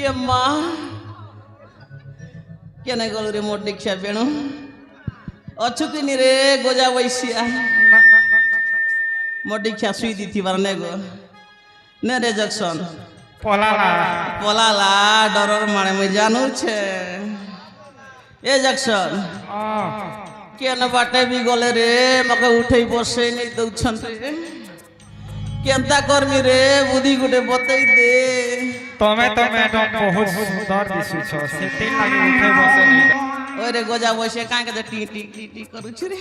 ಯಮ್ಮ ಕೆನಗಳು ರೆ ಮೊಡ್ಡಿ ಕ್ಷ ಬೇಣು ଅଛୁକିନି ରେ ଗୋଜା ବୈସିଆ ମୋଟି ଖିଆ ସୁଇ ଦେଇଥିବାର ନେ ଗो ନେ ରେ ଜକ୍ସନ ପଲାଲା ଡରର ମାଣେ ମୁଇଁ ଜାନୁଛେ ଏ ଜକ୍ସନ କେନ ବାଟେ ବି ଗଲେ ରେ ମକେ ଉଠେଇ ବସେଇ ନେଇ ଦଉଛନ୍ତି କେନ୍ତା କରମି ରେ ବୁଦ୍ଧି ଗୋଟେ ବତେଇ ଦେ ତମେ ତ ମ୍ୟାଡମ ବହୁତ ସୁନ୍ଦର ଦିଶୁଛ ସେଥି ଲାଗି ଉଠେଇ ବସେଇ ନେଇ ओरे गोजा बसे काहे के टी टी टी टी करू छी रे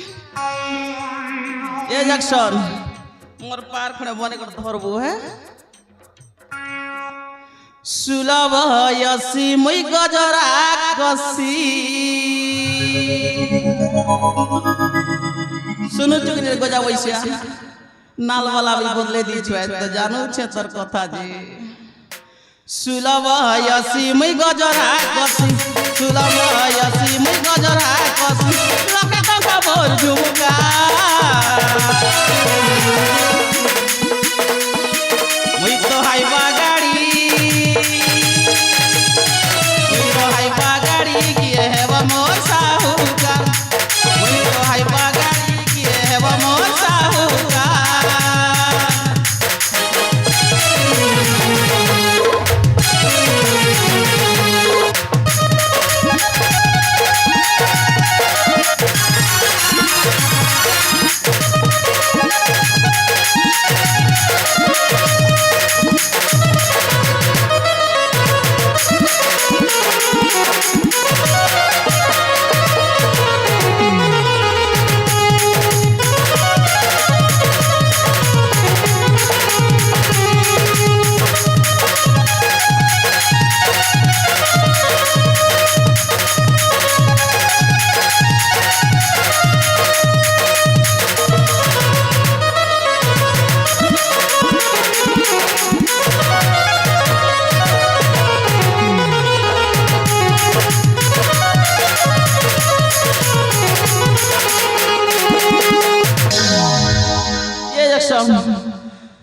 ए जक्सन मोर पार खणे बने कर धरबो है सुलभ यसी मुई गजरा कसी सुनु चुगनी गोजा बसिया नाल वाला भी बदले दी छ तो जानू छे तोर कथा जी सुलभ यसी मुई गजरा कसी सुलभ यसी मुई गजरा कसी लके तो खबर झुमका मुई तो हाइबा गाड़ी किए है वो मोर साहूकार मुई तो हाइबा गाड़ी किए है वो मोर साहूकार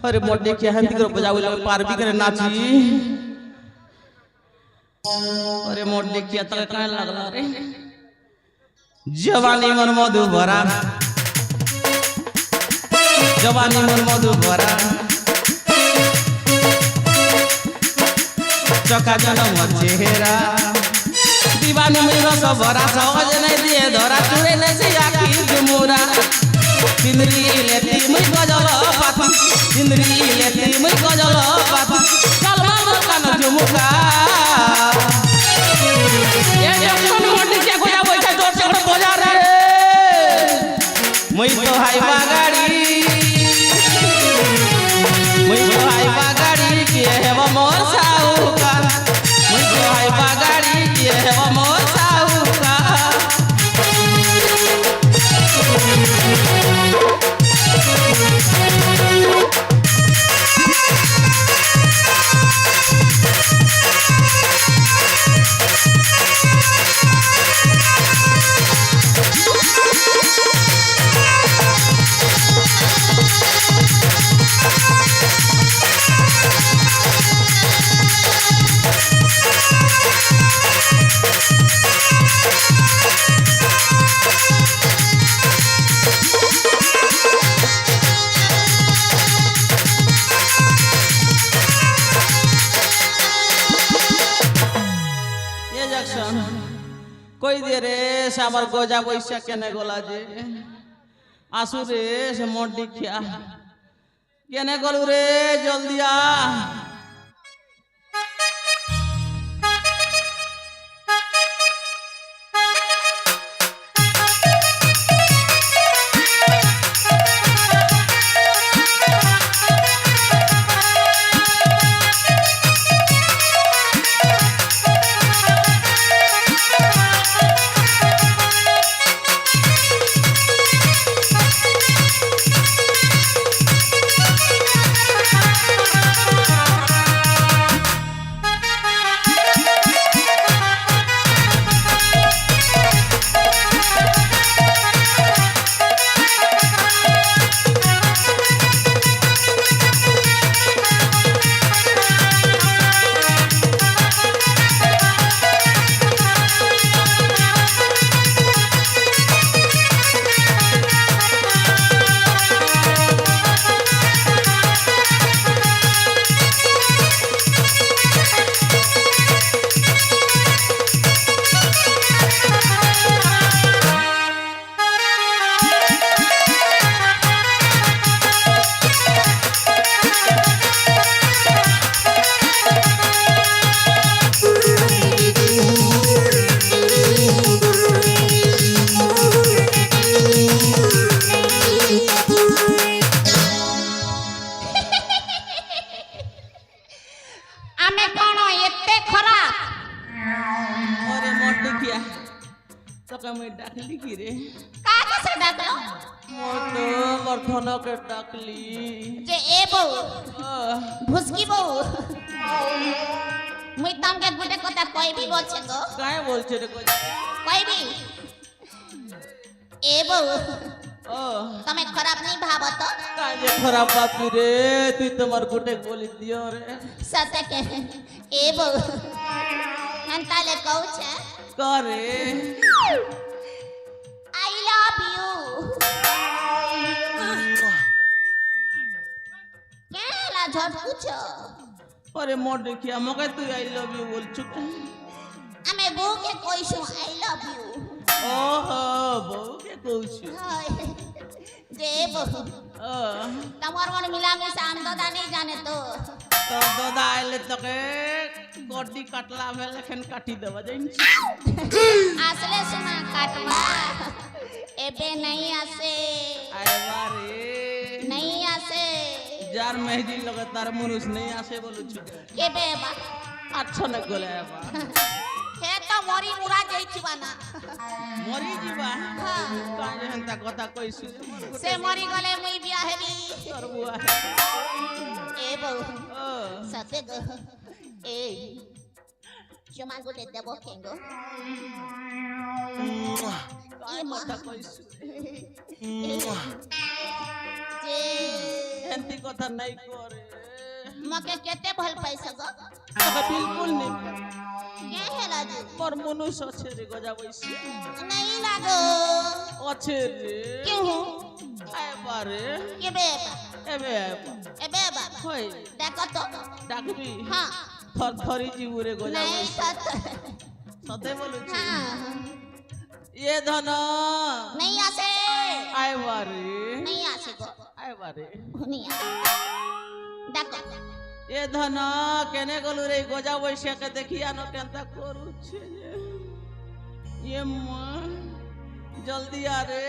अरे मोटे के हम दिकर बजावे लगे पार भी करे नाची अरे मोटे के तले काहे लगला रे जवानी मन मधु भरा जवानी मन मधु भरा चका जनम चेहरा दीवानी में रस भरा सहज नहीं दिए धरा चुरे नहीं से आखी जुमुरा सिंदरी लेती मैं गजल पाती सिंदरी लेती मैं गजल पाती कलमा मकान झुमका ये जक्सन मोटी के गोया बैठा जोर से बजा रे मैं तो हाइबा गाड़ी के है वो मोर साहूकार मैं तो हाइबा गाड़ी के है वो मोर साहूकार कोई दे रे साबर गोजा बैसा केने गोला जे आसु रे से मोटी खिया केने गोलू रे जल्दी आ ଆମେ କଣ ଏତେ ଖରାପ? अरे मोर देखिया तो का मैं डाकली की रे କାହାକୁ ସେ ଡାକଲ? मोर तो बर्धन के डाकली ଯେ ଏ ବୋଉ ଭୁସକି ବୋଉ ମୁଇଁ ତମକେ ଗୋଟେ କଥା କହିବି ବୋଲଛେ ଗो काय बोलछे रे कोई କହିବି ଏ ବୋଉ ओ ତମେ ଖରାପ नहीं ଭାବ ତ काय जे खराब बात रे तू तुम्हार गुटे बोली दियो रे सत के ए बोऊ हंताले कहू छे करे आई लव यू केला झटकू छो अरे मोर देखिया मके तू आई लव यू बोल चुक हमें बो के कोइसु आई लव यू ओहो बहू के कहू जे बोऊ तमर मन मिला में शाम दादा नहीं जाने तो तो दादा आइले तके गोडी काटला में लेखन काटी देबा जाइन आसले सुना काटवा एबे नहीं आसे आए बारे नहीं आसे जार मेहदी लगातार मनुष्य नहीं आसे बोलू छु के बेबा अच्छा न गोले बा हे तो मोरी मुरा जइथिबा ना मरी जीवा हां काहे हंता कथा कइसु से मरी गले मुई बिया हेबी करबुआ ए बहू ओ सते गो ए चुमा गोटे देबो केंगो काय कथा कइसु जे हंती कथा नहीं करे मके केते भल पैसा गो बिल्कुल नहीं के हेला जी मोर मनुष्य छे रे गजाबैसी नहीं लागो अच्छे रे क्यों आए बारे के बेबा एबे ए बेबा होय देखो तो डाकबी हां थर थरी जीव रे नहीं गजाबैसी सत सते बोलू छु हां ये धन नहीं आसे आए बारे नहीं आसे गो आए बारे नहीं आसे देखो ये धन केने गलु रे गजा बैसिया के देखिया न केनता करू छे ये मां जल्दी आ रे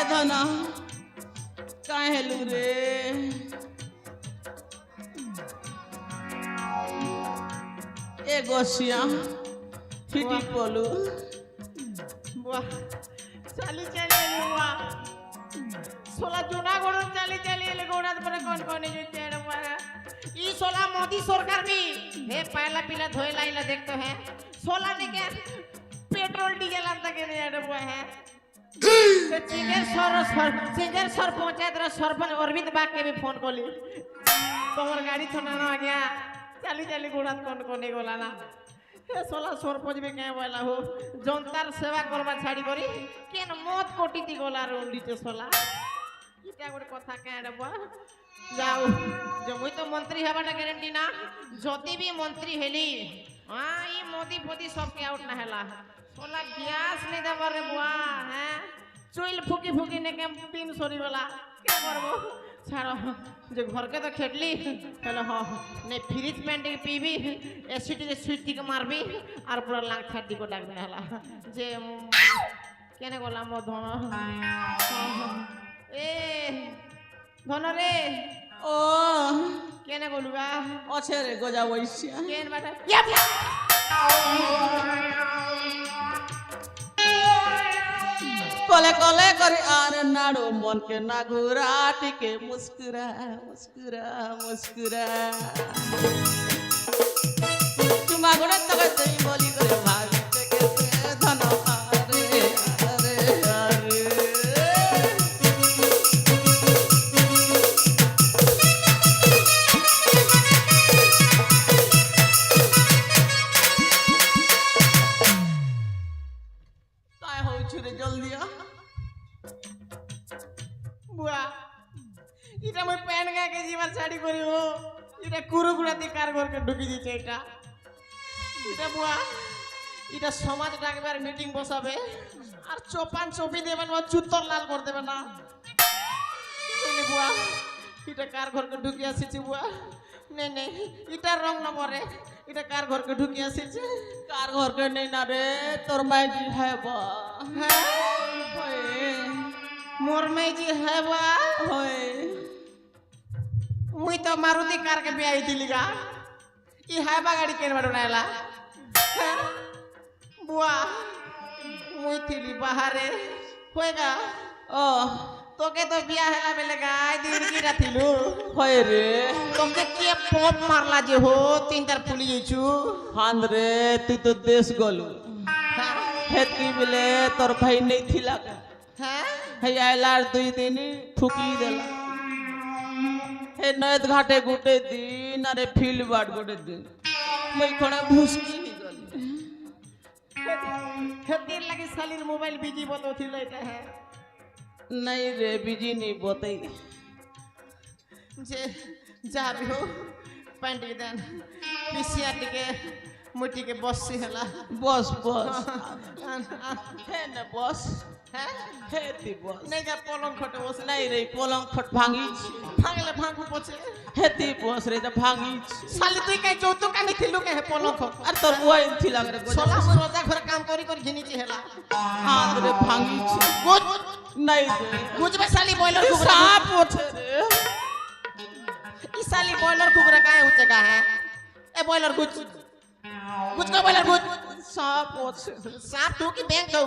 धना काहे हेलू रे ए गोसिया फिटी पोलू वाह चाली चाली वाह सोला जुना गोड़ चाली चाली ले गोड़ा पर कौन कौन जो चेड़ वाह ई सोला मोदी सरकार भी हे पहला पीला धोए लाइला देखते हैं सोला ने क्या पेट्रोल डीजल अंत के नहीं अड़े हुए हैं तो चिंगर सर पंचायत रा सरपंच अरविंद बाग के भी फोन कोली तोहर गाड़ी थोना ना आ गया चाली चाली गोड़ा कौन कोने गोला ना हे सोला सरपंच भी कहे बोला हो जनतार सेवा करबा छाड़ी करी केन मत कोटी दी गोला रुंडी ते सोला इटा गोटे कथा कहे रे बा जाओ जो मुई तो मंत्री हबाटा गारंटी ना जति भी मंत्री हेली हां ई मोदी फोदी सब के आउट ना हेला सोला गैस नहीं देबर रे बुआ हैं चुइल फुकी फुकी ने के 300 वाला क्या करबो छाड़ो जो घर के तो खेटली हेलो हां ने फ्रिज में के पीबी एसिड जे स्वीट के मारबी और पूरा लांग छाती को डाक दे हला जे केने गोला मो धन ए धन रे ও কেনে গলুগা অছে রে গজা বৈশা কেন বাটা কলে কলে করে আর নাড়ো মনকে নাগুরা টিকে মুস্কুরা মুস্কুরা মুস্কুরা চুমা গুড়ে তবে তুই বলি করে ভাবিতে কেতে ধন আরে আরে আরে काय হচ্ছে রে জলদি আ বুয়া এটা মই প্যান্ট গাকে জীবার শাড়ি করি ও এটা কুরুকুড়াতে কার ঘরকে ঢুকি দিচ্ছে এটা এটা বুয়া এটা সমাজ ডাকবার মিটিং বসাবে আর চোপান চপি দেবেন ও চুত্তর লাল করে দেবে না বুঝলি বুয়া এটা কার ঘরকে ঢুকি আসিছে বুয়া নে নে এটার রং না পরে এটা কার ঘরকে ঢুকি আসিছে কার ঘরকে নেই না রে তোর মাইজি হেবা হ্যাঁ হয়ে মোর মেজি হেবা হয়ে মুই তো মারুতি कार के ब्याह दिली गा ई हाबा गाड़ी केन बाडो नाला बुआ मुई थिली बाहरे होएगा ও তোকে তো বিয়া হেলা বেলে গায় দিনকি রাতিলু হয়ে রে তোকে কে পপ মারলা যে হো তিনটার ফুলি যাইছু হান রে তুই তো দেশ গলু হেতকি বিলে তোর ভাই নেই থিলা হ্যাঁ হে আইলার 2 দিন ঠুকি দেলা হে নয়ত ঘাটে গুটে দিন আরে ফিল বাট গুটে দিন মই কোনে ভুসকি নি গলি হেতির লাগি শালির মোবাইল বিজি বতো থিল এটা হ্যাঁ नहीं रे बिजी नहीं बताई যে যাবি হো প্যান্টি দেন পিসিয়া টিকে মুটিকে বসছি হেলা बस बस है ना बस হ্যাঁ है ती बस নেই যা পলং খটে বসে नहीं रे पलंग खट भांगी ভাঙলে ভাঙু পছে है ती बस रे तो भांगी শালি তুই কাই যৌতুক কানি থিলু কে হে পলং খট अरे तोर बुआ थी लग रे সোলা রোজা ঘরে কাম করি করি ঘিনিছি হেলা हां रे भांगी গুজ नहीं रे গুজবে শালি বয়লার কুকুরা सांप उठे रे ই শালি বয়লার কুকুরা কায় উঠে গা হ্যাঁ এ বয়লার গুজ গুজ কা বয়লার গুজ सांप उठे সাপ তু কি ব্যাংক দাও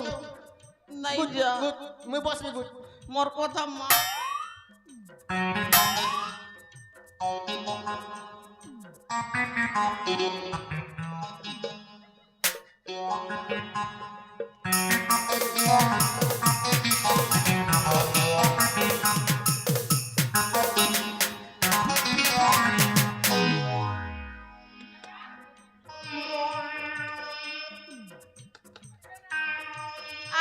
नहीं जा মুই বসবি গুজ मोर কথা মা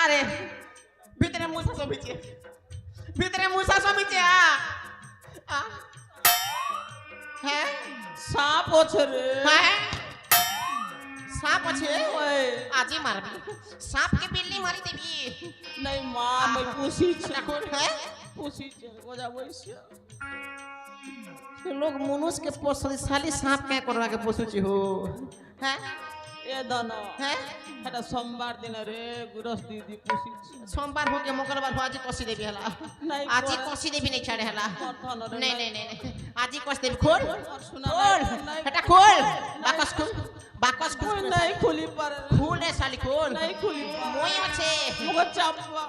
আরে ভিতরে মুসা সবিছে ভিতরে মুসা সবিছে আ হ্যাঁ सांप उठे रे হ্যাঁ সাপ আছে ओए আজি মারবি সাপকে বিল্লি মারি দেবি नहीं मां मैं पूछी এখন হ্যাঁ पूछी गोजा বইছে लोग मनुष्य के पोसली साली सांप क्या करवा के पोसुची हो हैं ए दाना हैं এটা সোমবার দিন রে গুরস দিদি পুষি सोमवार हो के मंगलवार हो आज कसी देबी हला नहीं, आज बोल। कसी देबी नहीं छाड़े हला कथन रे, नहीं नहीं। नहीं नहीं आज कस देबी खोल सुना खोल नहीं। बेटा खोल बाकस खोल कोई नहीं खुली पर खोल रे साली खोल नहीं खुली पर मुई আছে मुगो चापा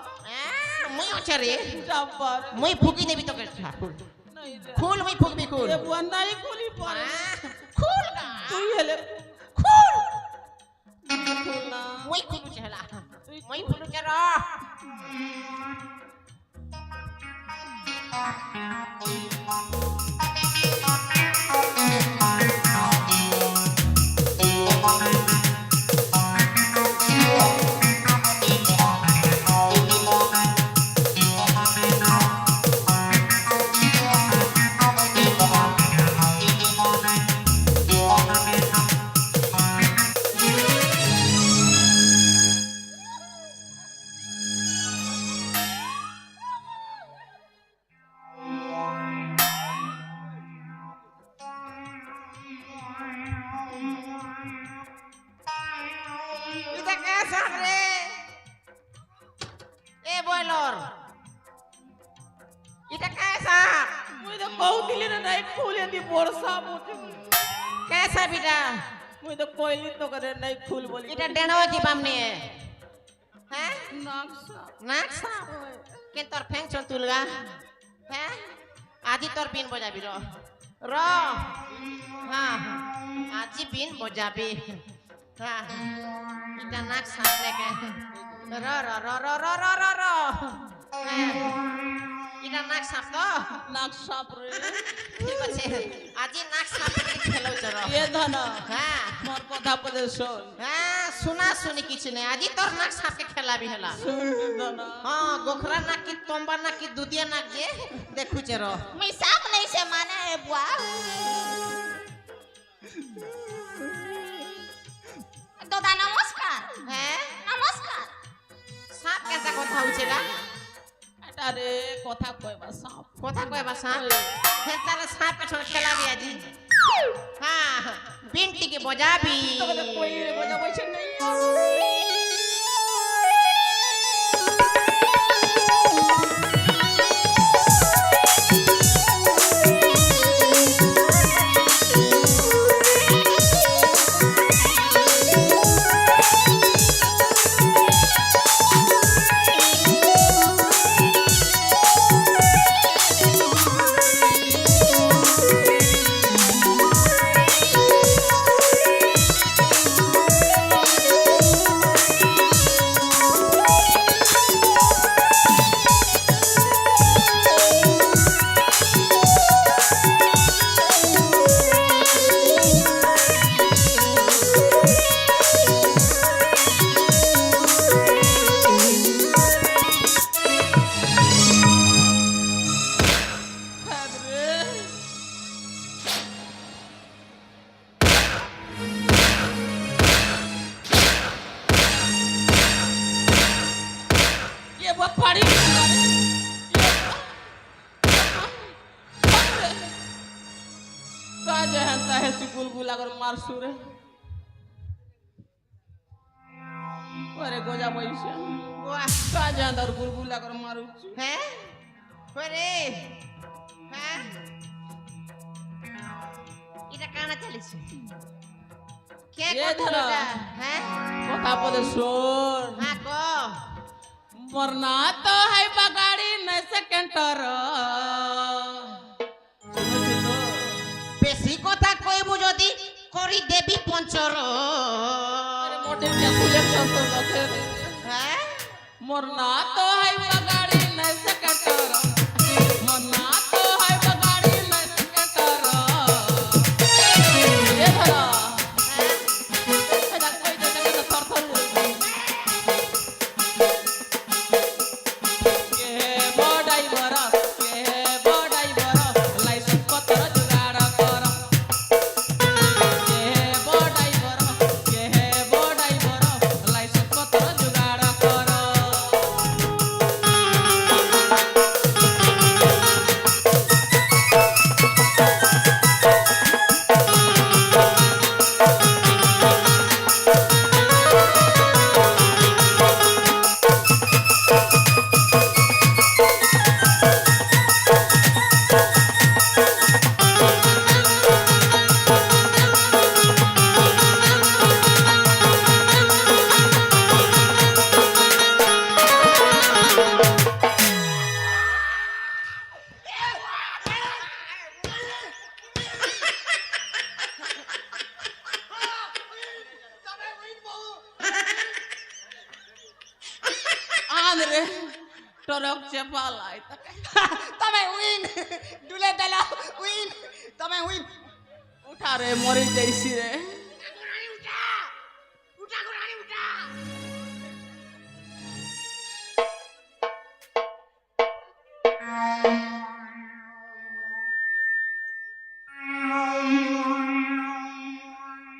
मुई আছে रे चापा मुई फुकी देबी तो के खोल नहीं रे खोल मुई फुकबी खोल ये बुआ नहीं खुली पर खोल ना तू ये ले खोल खुलना मुई खोलू चला मुई खोलू चला ফুল এদি বর্ষা মুঠে कैसा बेटा মুই তো কইলি তো করে নাই ফুল বলি এটা ডেনवा की बामने है हैं নাকসা नाक साफ के तोर फेंग चल तुलगा हैं आजी तोर बीन बजाबी रो हाँ आजी बीन बजाबी हाँ इटा नाक साफ लेके रो रो रो रो रो रो रो रो इटा नाक साफ तो নাকসা রে ठीक আছে आजी नाक साफ लेके खेलो चलो এ ধন हाँ মোর কথা পদে শোন हाँ सुना सुनी किछु नहीं आजी तोर नाक साफ के खेला भी हला শুন ধন हाँ गोखरा नाक की तोंबा नाक की दुधिया नाक जे देखु चेरो मैं साफ नहीं से माने है बुआ दादा नमस्कार हैं नमस्कार साफ कैसा কথা উছেলা এটা রে কথা কইবা সাপ কথা কইবা সাপ हे तारा साफ के छोड़ खेला भी आजी हाँ बिंटी के बजाबी তো কই রে বজা বইছে নাই ये वो पड़ी का जहनता है सुकुल गुला कर मार सुरे अरे गोजा बैसे वाह का जहनता और गुलगुला कर मारू हैं ओरे हैं इटा काना चलिस के ये কথা ধরো। हैं কথা পদে শোন हाँ को मरना तो है बगाड़ी न सेकेंटर বেশি কথা কইবু যদি করি দেবী পঞ্চর अरे मोटे क्या खुले चलते रखे हैं मरना तो है बगाड़ी न सेकेंटर मरना तो है बगाड़ी न सेकेंटर ये धरा ऐसा कोई तो नहीं तो थर थर ये बड़ाई बरा लाइसेंस पत्र जुगाड़ कर ये बड़ाई बरा लाइसेंस पत्र जुगाड़ कर आंध्रे टरक चेपालाई તમે উইন ডুলে দেলা উইন તમે উইন उठा रे मरी जैसी रे উঠা গোরানি উঠা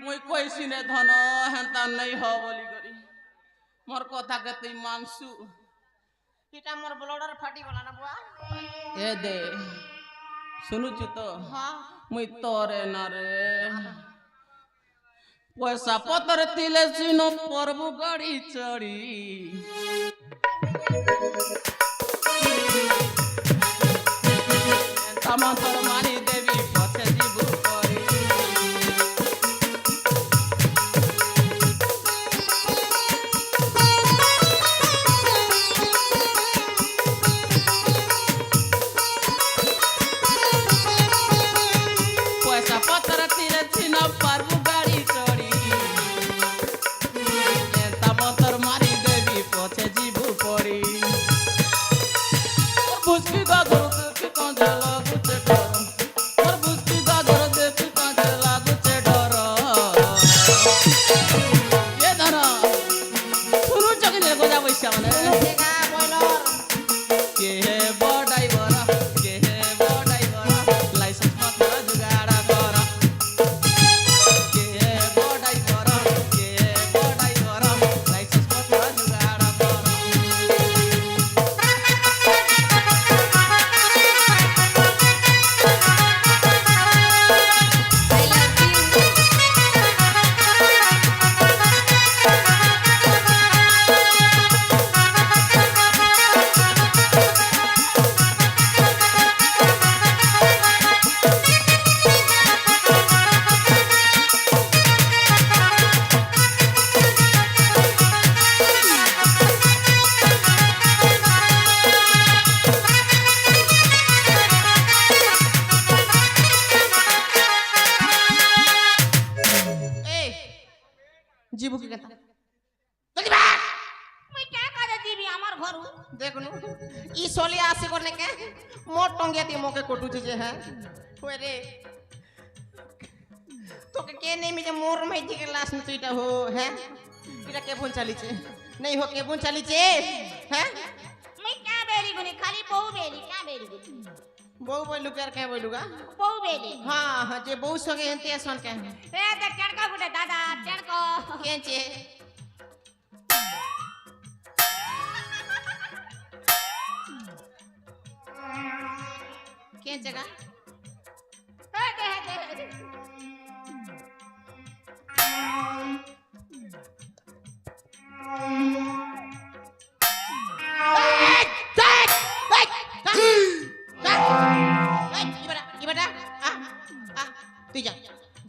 मुई कोई सिने धन हेंता नहीं हो बोली करी मोर कथा के तुई मानसु এটা মোর ব্লডার ফাটি গলা না বুয়া ए दे सुनुचु तो हां मुई तोरे न रे पैसा पतर तिले सिनो परबु गड़ी चढ़ी तमंतर मारी देवी जीबू के कहता মুই কে কাজে দিবি আমার ঘরু देखनु ई सोले आसे करने के मोर टंगिया दी मोके कोटू जे है होय रे तो के नहीं मिले मोर में जी के लाश में तुईटा हो है इटा के फोन चली छे नहीं हो के फोन चली छे है মুই কে বেরি গুনি খালি বউ বেরি কে বেরি গুনি बहु बोलू कर के बोलूगा বউ বেরি हां हां जे बहु सगे हंते सन के এ দে টেড়কা গুটে দাদা টেড়কা के छे के जगह এ দে দে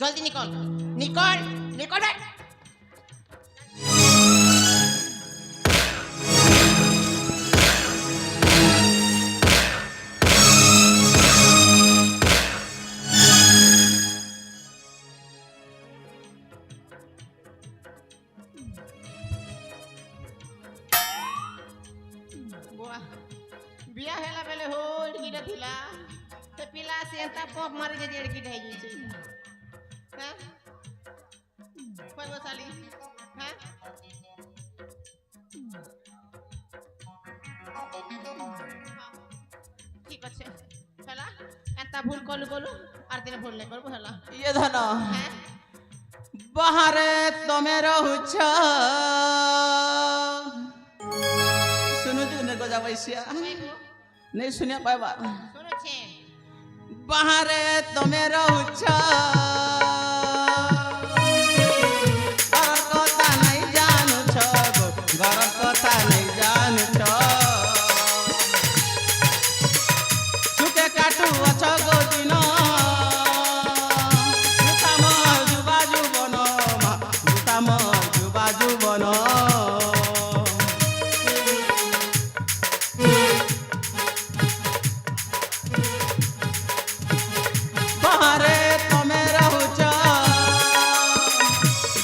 जल्दी निकल निकल निकल बे बिया हेला बेले हो इडकी थिला ते पिला से एंता पॉप मारे जे इडकी ढाई जी हैं कोई बसाली हैं ठीक আছে হেলা এंता भूल कलु कलु आर दिन भूल नहीं करबो हेला ये धन हैं बाहरे तमे रहुछ सुनु जुने गजा वैसिया नहीं सुनिया पाइबा सुनो छे बाहरे तमे रहुछ घर कथा नहीं जानू छ घर कथा नहीं जानू छ सुके काटू अछ गोदिन जुताम जुबा जुबन जुताम जुबा जुबन बाहरे तमे रहुछ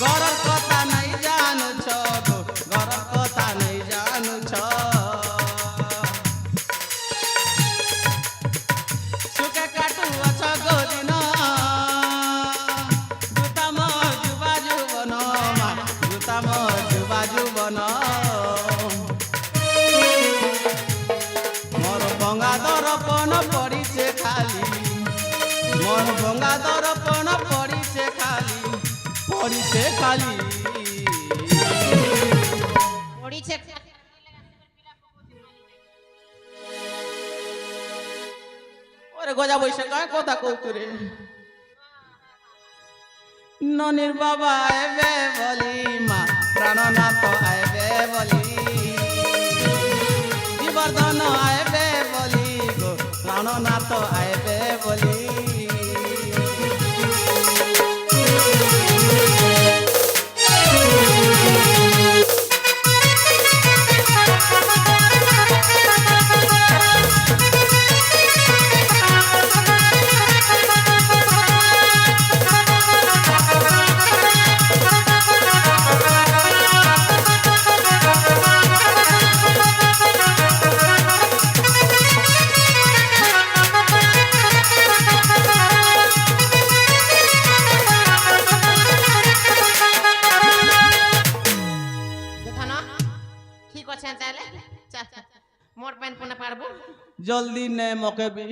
घर कथा नहीं जानू छ घर कथा नहीं जानू छ सुके काटू अछ गोदिन जुताम जुबा जुबन जुताम जुबा जुबन मोर भंगा दर्पण पड़िছে खाली मोर भंगा दर्पण पड़िছে खाली ओडी छे ओरे गजा बइसे काय কথা কইতু রে ননির বাবা আইবে বলি মা প্রাণনাথ আইবে বলি বিবর্ধন আইবে বলি গো প্রাণনাথ আইবে বলি देखना ठीक আছে তাহলে চল मोर पैन पुना पारबो जल्दी ने मके भी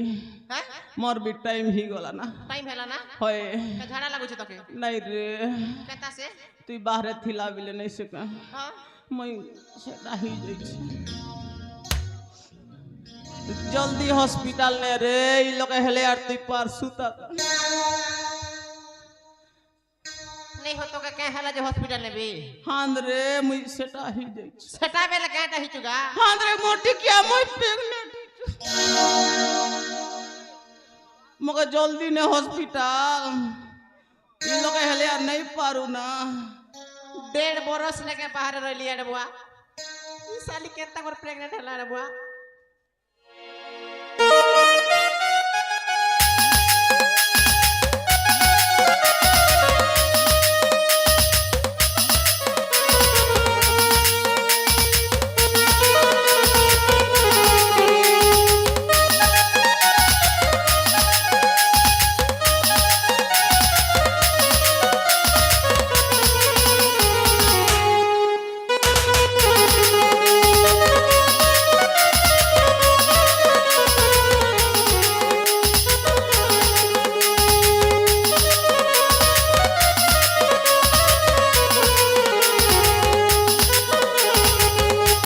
हैं मोर भी टाइम ही गला ना टाइम हैला ना होय के झाड़ा लागु छ तके नहीं रे केता से तू बाहरे थिला बिले नहीं सका हां मैं सेटा ही जाई छी जल्दी हॉस्पिटल ने रे ई लोग हेले यार तू पार सुता नहीं हो तो के हैला जे हॉस्पिटल ने भी हां रे मैं सेटा ही जाई छी सेटा बेले केटा हिचुगा हां रे मोटी क्या मैं प्रेग्नेंट मगर जल्दी ने हॉस्पिटल ई लोग हेले यार नहीं पारू ना 1.5 बरस लेके बाहर रहली रे बुआ ई साली केता कर प्रेग्नेंट हैला रे बुआ